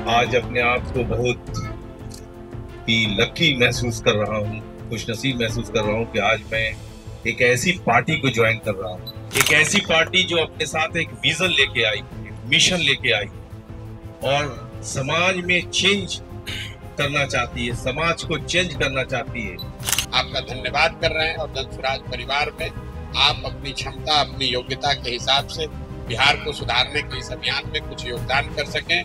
आज अपने आप को बहुत ही लकी महसूस कर रहा हूँ, खुशनसीब महसूस कर रहा हूँ कि आज मैं एक ऐसी पार्टी को ज्वाइन कर रहा हूँ। एक ऐसी पार्टी जो अपने साथ एक विजन लेके आई, एक मिशन लेके आई और समाज में चेंज करना चाहती है, समाज को चेंज करना चाहती है। आपका धन्यवाद कर रहे हैं और जन स्वराज परिवार में आप अपनी क्षमता, अपनी योग्यता के हिसाब से बिहार को सुधारने के इस अभियान में कुछ योगदान कर सकें।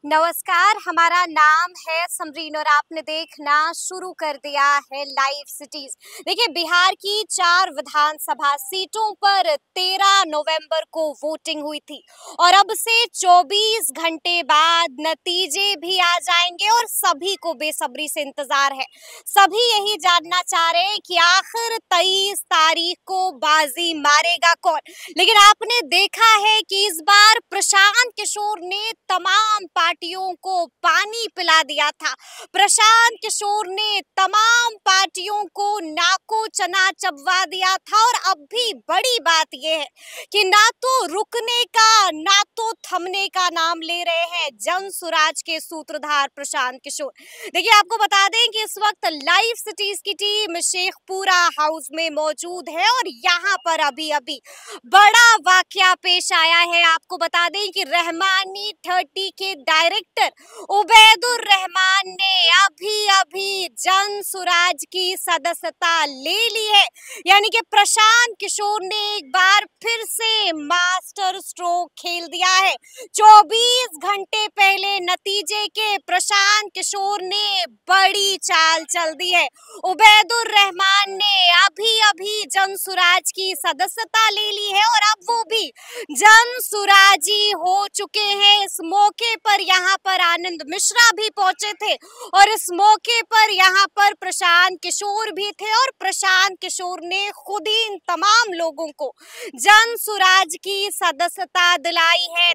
नमस्कार, हमारा नाम है समरीन और आपने देखना शुरू कर दिया है लाइव सिटीज। देखिए, बिहार की 4 विधानसभा सीटों पर 13 नवंबर को वोटिंग हुई थी और अब से 24 घंटे बाद नतीजे भी आ जाएंगे और सभी को बेसब्री से इंतजार है। सभी यही जानना चाह रहे हैं कि आखिर 23 तारीख को बाजी मारेगा कौन। लेकिन आपने देखा है कि इस बार प्रशांत किशोर ने तमाम पार्टियों को पानी पिला दिया था। प्रशांत किशोर ने तमाम पार्टियों को नाको चना चबवा दिया था और अब भी बड़ी बात यह है कि ना तो रुकने का ना तो थमने का नाम ले रहे हैं जन सुराज के सूत्रधार प्रशांत किशोर। देखिए, आपको बता दें कि इस वक्त लाइव सिटीज की टीम शेखपुरा हाउस में मौजूद है और यहाँ पर अभी अभी बड़ा वाकया पेश आया है। आपको बता दें कि रहमानी 30 के डायरेक्टर उबैदुर रहमान ने अभी जन सुराज की सदस्यता ले ली है। यानी कि प्रशांत किशोर ने एक बार फिर से मास्टर स्ट्रोक खेल दिया है। 24 घंटे पहले नतीजे के प्रशांत किशोर ने बड़ी चाल चल दी है। उबैदुर रहमान ने अभी जन सुराज की सदस्यता ले ली है और अब वो भी जन सुराजी हो चुके हैं। इस मौके पर यहाँ पर आनंद मिश्रा भी पहुंचे थे और इस मौके पर यहाँ पर प्रशांत किशोर भी थे और प्रशांत किशोर ने खुद ही इन तमाम लोगों को जन सुराज की सदस्यता दिलाई है।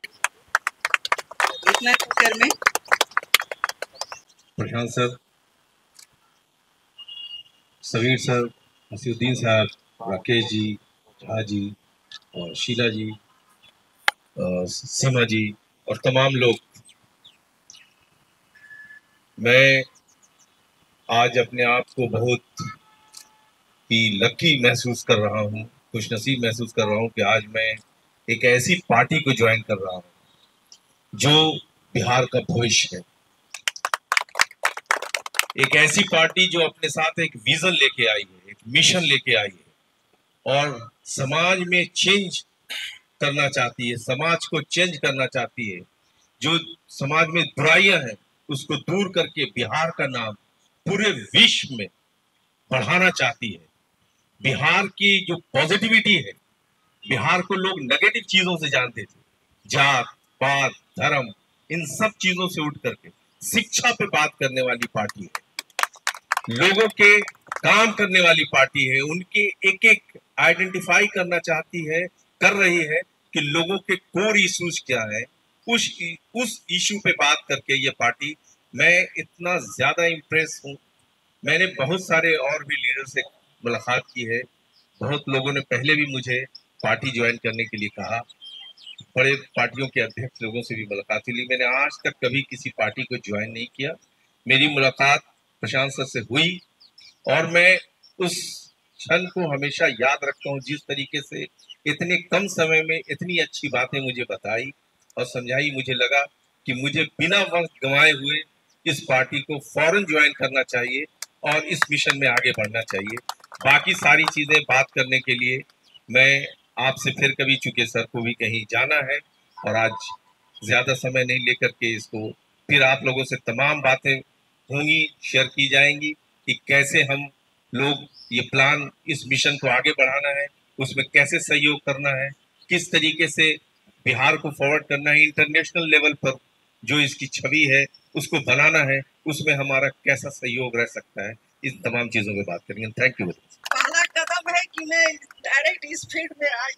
प्रशांत सर, समीर सर, नसीरुद्दीन साहब, राकेश जी, झा जी और शीला जी, सीमा जी और तमाम लोग, मैं आज अपने आप को बहुत ही लकी महसूस कर रहा हूँ, खुशनसीब महसूस कर रहा हूँ कि आज मैं एक ऐसी पार्टी को ज्वाइन कर रहा हूँ जो बिहार का भविष्य है। एक ऐसी पार्टी जो अपने साथ एक विजन लेके आई है, एक मिशन लेके आई है और समाज में चेंज करना चाहती है, समाज को चेंज करना चाहती है। जो समाज में बुराइयां हैं उसको दूर करके बिहार का नाम पूरे विश्व में बढ़ाना चाहती है। बिहार की जो पॉजिटिविटी है, बिहार को लोग नेगेटिव चीजों से जानते थे, जात पात धर्म, इन सब चीजों से उठ करके शिक्षा पे बात करने वाली पार्टी है, लोगों के काम करने वाली पार्टी है, उनके एक एक आइडेंटिफाई करना चाहती है, कर रही है कि लोगों के कोर इश्यूज क्या है, उस इशू पे बात करके ये पार्टी, मैं इतना ज्यादा इम्प्रेस हूँ। मैंने बहुत सारे और भी लीडर से मुलाकात की है, बहुत लोगों ने पहले भी मुझे पार्टी ज्वाइन करने के लिए कहा, बड़े पार्टियों के अध्यक्ष लोगों से भी मुलाकात हुई। मैंने आज तक कभी किसी पार्टी को ज्वाइन नहीं किया। मेरी मुलाकात प्रशांत सर से हुई और मैं उस क्षण को हमेशा याद रखता हूँ, जिस तरीके से इतने कम समय में इतनी अच्छी बातें मुझे बताई और समझाई। मुझे लगा कि मुझे बिना वक्त गंवाए हुए इस पार्टी को फौरन ज्वाइन करना चाहिए और इस मिशन में आगे बढ़ना चाहिए। बाकी सारी चीजें बात करने के लिए मैं आपसे फिर कभी, चूंकि सर को भी कहीं जाना है और आज ज्यादा समय नहीं लेकर के इसको फिर आप लोगों से तमाम बातें होंगी, शेयर की जाएंगी कि कैसे हम लोग ये प्लान, इस मिशन को आगे बढ़ाना है, उसमें कैसे सहयोग करना है, किस तरीके से बिहार को फॉरवर्ड करना है, इंटरनेशनल लेवल पर जो इसकी छवि है उसको बनाना है, उसमें हमारा कैसा सहयोग रह सकता है, इस तमाम चीजों में बात करेंगे। Thank you. पहला कदम है कि मैं डायरेक्ट इस फील्ड में आई,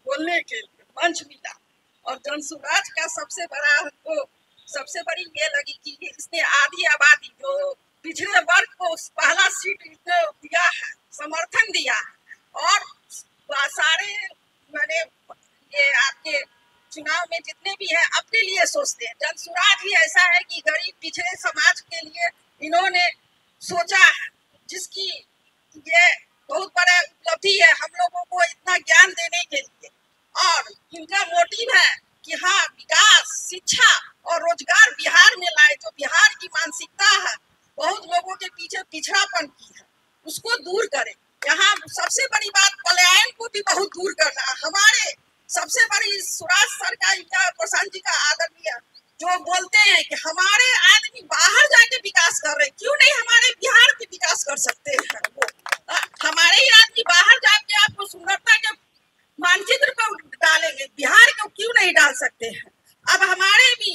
बोलने के लिए मंच मिला और जनसुराज का सबसे बड़ी ये लगी कि इसने आधी आबादी जो पिछड़े वर्ग को पहला सीट इसने दिया है, समर्थन दिया है और सारे मैंने ये आपके चुनाव में जितने भी हैं अपने लिए सोचते हैं। जनसुराज ही ऐसा है कि गरीब पिछड़े समाज के लिए इन्होंने सोचा है, जिसकी ये बहुत बड़ा उपलब्धि है हम लोगों को इतना ज्ञान देने के लिए। और इनका मोटिव है कि हाँ, विकास, शिक्षा और रोजगार बिहार में लाए। जो बिहार की मानसिकता है बहुत लोगों के पीछे पिछड़ापन की है, उसको दूर करें। यहाँ सबसे बड़ी बात पलायन को भी बहुत दूर करना है। हमारे सबसे बड़ी सुराज सर का, इनका, प्रशांत जी का आदरणीय जो बोलते हैं कि हमारे आदमी बाहर जाके विकास कर रहे, क्यों नहीं हमारे बिहार में विकास कर सकते हैं? वो हमारे ही आदमी बाहर जाके आपको सुंदरता के मानचित्र पर डालेंगे, बिहार को क्यों नहीं डाल सकते हैं? अब हमारे भी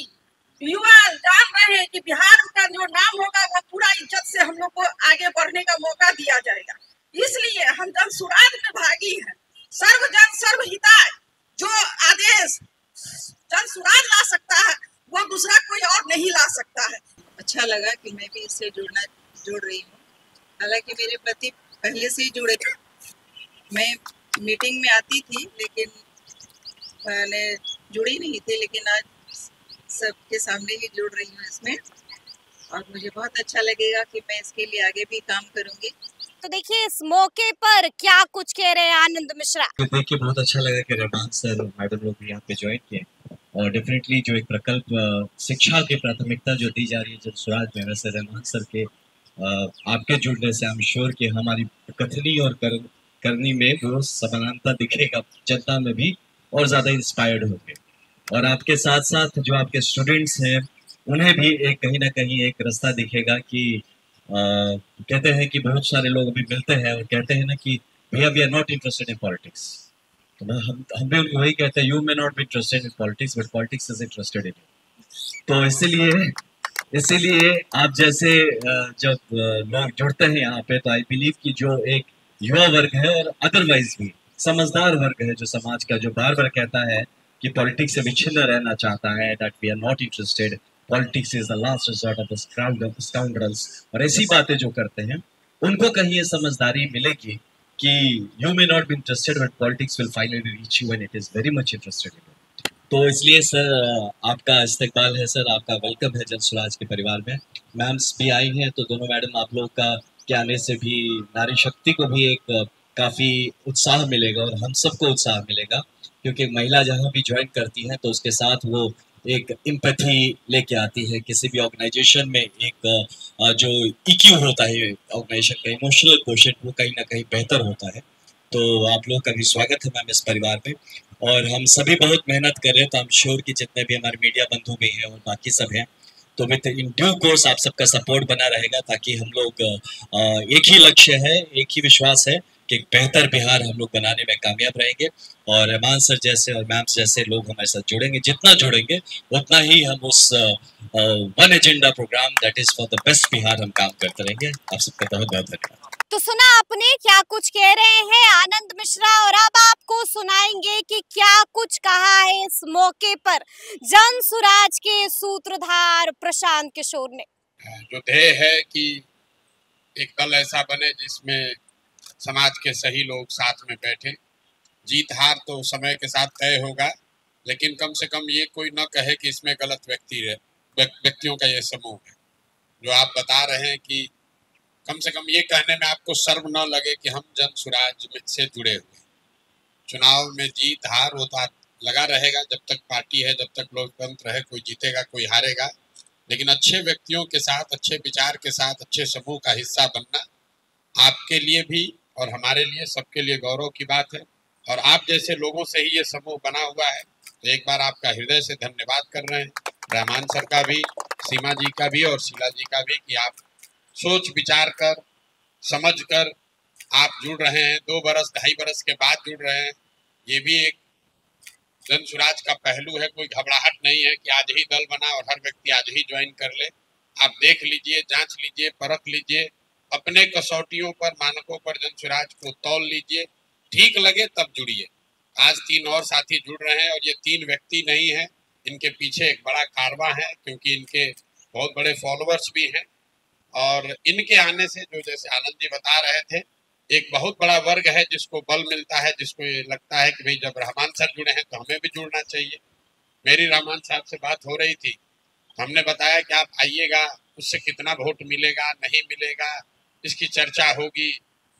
युवा जान रहे हैं कि बिहार का जो नाम होगा वो पूरा इज्जत से हम लोग को आगे बढ़ने का मौका दिया जाएगा। इसलिए हम जनसुराज में भागी हैं। सर्व जन सर्व हिताय जो आदेश जनसुराज ला सकता है वो दूसरा कोई और नहीं ला सकता है। अच्छा लगा कि मैं भी इससे जुड़ रही हूँ। हालांकि मेरे पति पहले से ही जुड़े थे, मैं मीटिंग में आती थी लेकिन मैंने जुड़ी नहीं थी, लेकिन आज सबके सामने ही जुड़ रही हूँ इसमें, और मुझे बहुत अच्छा लगेगा कि मैं इसके लिए आगे भी काम करूँगी। तो देखिए इस मौके पर क्या कुछ कह रहे हैं आनंद मिश्रा। देखिए बहुत अच्छा लगा कि रहमान सर मैडम लोग भी यहाँ पे ज्वाइन किए, और डेफिनेटली जो एक प्रकल्प शिक्षा की प्राथमिकता जो दी जा रही है जनसुराज में, वैसे रहमान सर के आपके जुड़ने से आई एम श्योर कि हमारी कथनी और करनी में वो समानता दिखेगा, जनता में भी और ज़्यादा इंस्पायर्ड होंगे। और आपके साथ साथ जो आपके स्टूडेंट्स हैं उन्हें भी एक कहीं ना कहीं एक रास्ता दिखेगा कि कहते हैं कि बहुत सारे लोग अभी मिलते हैं और कहते हैं ना कि भैया we are not interested in politics, तो हम भी उनको वही कहते हैं, you may not be interested in politics but politics is interested in you. तो इसीलिए आप जैसे जब लोग जुड़ते हैं यहाँ पे, तो आई बिलीव कि जो एक युवा वर्ग है और अदरवाइज भी समझदार वर्ग है जो समाज का, जो बार बार कहता है कि पॉलिटिक्स से विच्छिन्न रहना चाहता है, that we are not interested, politics is the last resort of the scoundrels, और ऐसी बातें जो करते हैं उनको कहीं ये समझदारी मिलेगी कि you may not be interested but politics will finally reach you and it is very much interested in you. तो इसलिए सर आपका इस्तकबाल है, सर आपका वेलकम है जनसुराज के परिवार में। मैम्स भी आई हैं, तो दोनों मैडम आप लोग का के आने से भी नारी शक्ति को भी एक काफ़ी उत्साह मिलेगा और हम सबको उत्साह मिलेगा, क्योंकि महिला जहाँ भी ज्वाइन करती हैं तो उसके साथ वो एक एम्पैथी लेके आती है। किसी भी ऑर्गेनाइजेशन में एक जो EQ होता है ऑर्गेनाइजेशन का, इमोशनल क्वोशेंट, वो कहीं ना कहीं बेहतर होता है। तो आप लोग का भी स्वागत है मैम इस परिवार में, और हम सभी बहुत मेहनत कर रहे हैं, तो हम श्योर कि जितने भी हमारे मीडिया बंधु भी हैं और बाकी सब हैं, तो विद इन ड्यू कोर्स आप सबका सपोर्ट बना रहेगा, ताकि हम लोग एक ही लक्ष्य है, एक ही विश्वास है कि बेहतर बिहार हम लोग बनाने में कामयाब रहेंगे। और रहमान सर जैसे और मैम्स जैसे लोग हमारे साथ जुड़ेंगे, जितना जुड़ेंगे उतना ही हम उस one agenda program that is for the best Bihar हम काम करते रहेंगे। आप सबका बहुत बहुत धन्यवाद। तो सुना आपने क्या कुछ कह रहे हैं आनंद मिश्रा, और अब आपको सुनाएंगे कि क्या कुछ कहा है इस मौके पर जनसुराज के सूत्रधार प्रशांत किशोर ने। जो ध्येय है कि एक दल ऐसा बने जिसमें समाज के सही लोग साथ में बैठे। जीत हार तो समय के साथ तय होगा, लेकिन कम से कम ये कोई न कहे कि इसमें गलत व्यक्तियों का ये समूह है। जो आप बता रहे हैं कि कम से कम ये कहने में आपको शर्म न लगे कि हम जनसुराज से जुड़े हुए। चुनाव में जीत हार होता लगा रहेगा, जब तक पार्टी है, जब तक लोकतंत्र है, कोई जीतेगा कोई हारेगा, लेकिन अच्छे व्यक्तियों के साथ, अच्छे विचार के साथ, अच्छे समूह का हिस्सा बनना आपके लिए भी और हमारे लिए, सबके लिए गौरव की बात है। और आप जैसे लोगों से ही ये समूह बना हुआ है, तो एक बार आपका हृदय से धन्यवाद कर रहे हैं, रहमान सर का भी, सीमा जी का भी और शीला जी का भी, कि आप सोच विचार कर, समझ कर आप जुड़ रहे हैं। 2 बरस 2.5 बरस के बाद जुड़ रहे हैं, ये भी एक जनसुराज का पहलू है। कोई घबराहट नहीं है कि आज ही दल बना और हर व्यक्ति आज ही ज्वाइन कर ले। आप देख लीजिए, जांच लीजिए, परख लीजिए, अपने कसौटियों पर, मानकों पर जनसुराज को तौल लीजिए, ठीक लगे तब जुड़िए। आज 3 और साथी जुड़ रहे हैं, और ये 3 व्यक्ति नहीं हैं, इनके पीछे एक बड़ा कारवां है, क्योंकि इनके बहुत बड़े फॉलोअर्स भी हैं। और इनके आने से, जो जैसे आनंद जी बता रहे थे, एक बहुत बड़ा वर्ग है जिसको बल मिलता है, जिसको ये लगता है कि भाई जब रहमान सर जुड़े हैं तो हमें भी जुड़ना चाहिए। मेरी रहमान साहब से बात हो रही थी, हमने बताया कि आप आइएगा, उससे कितना वोट मिलेगा नहीं मिलेगा इसकी चर्चा होगी,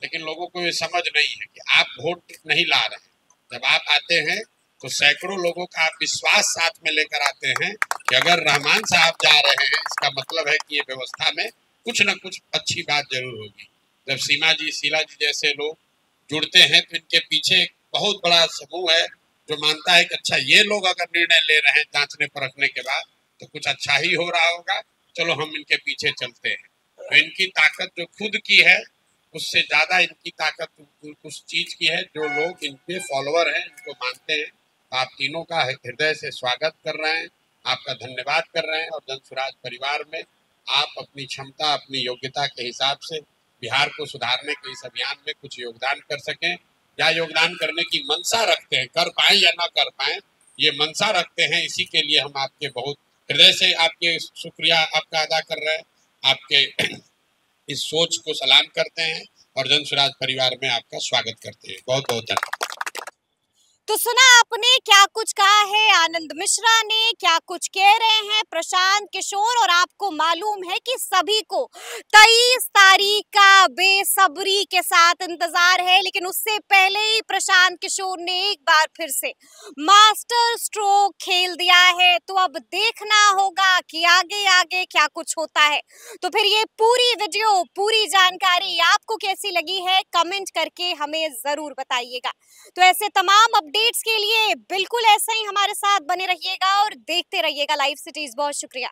लेकिन लोगों को ये समझ नहीं है कि आप वोट नहीं ला रहे हैं। जब आप आते हैं तो सैकड़ों लोगों का आप विश्वास साथ में लेकर आते हैं कि अगर रहमान साहब जा रहे हैं इसका मतलब है कि ये व्यवस्था में कुछ न कुछ अच्छी बात जरूर होगी। जब सीमा जी, शीला जी जैसे लोग जुड़ते हैं तो इनके पीछे एक बहुत बड़ा समूह है जो मानता है कि अच्छा ये लोग अगर निर्णय ले रहे हैं जांचने परखने के बाद तो कुछ अच्छा ही हो रहा होगा, चलो हम इनके पीछे चलते हैं। तो इनकी ताकत जो खुद की है उससे ज्यादा इनकी ताकत उस चीज की है जो लोग इनके फॉलोअर हैं, इनको मानते हैं। आप तीनों का हृदय से स्वागत कर रहे हैं, आपका धन्यवाद कर रहे हैं और जन स्वराज परिवार में आप अपनी क्षमता, अपनी योग्यता के हिसाब से बिहार को सुधारने के इस अभियान में कुछ योगदान कर सकें या योगदान करने की मंशा रखते हैं, कर पाए या ना कर पाए ये मंशा रखते हैं, इसी के लिए हम आपके बहुत हृदय से आपके शुक्रिया आपका अदा कर रहे हैं, आपके इस सोच को सलाम करते हैं और जन स्वराज परिवार में आपका स्वागत करते हैं। बहुत बहुत धन्यवाद। तो सुना आपने क्या कुछ कहा है आनंद मिश्रा ने, क्या कुछ कह रहे हैं प्रशांत किशोर, और आपको मालूम है कि सभी को 23 तारीख का बेसब्री के साथ इंतजार है। लेकिन उससे पहले ही प्रशांत किशोर ने एक बार फिर से मास्टर स्ट्रोक खेल दिया है। तो अब देखना होगा कि आगे आगे क्या कुछ होता है। तो फिर ये पूरी वीडियो, पूरी जानकारी आपको कैसी लगी है, कमेंट करके हमें जरूर बताइएगा। तो ऐसे तमाम अपडेट्स के लिए बिल्कुल ऐसे ही हमारे साथ बने रहिएगा और देखते रहिएगा लाइव सिटीज। बहुत शुक्रिया।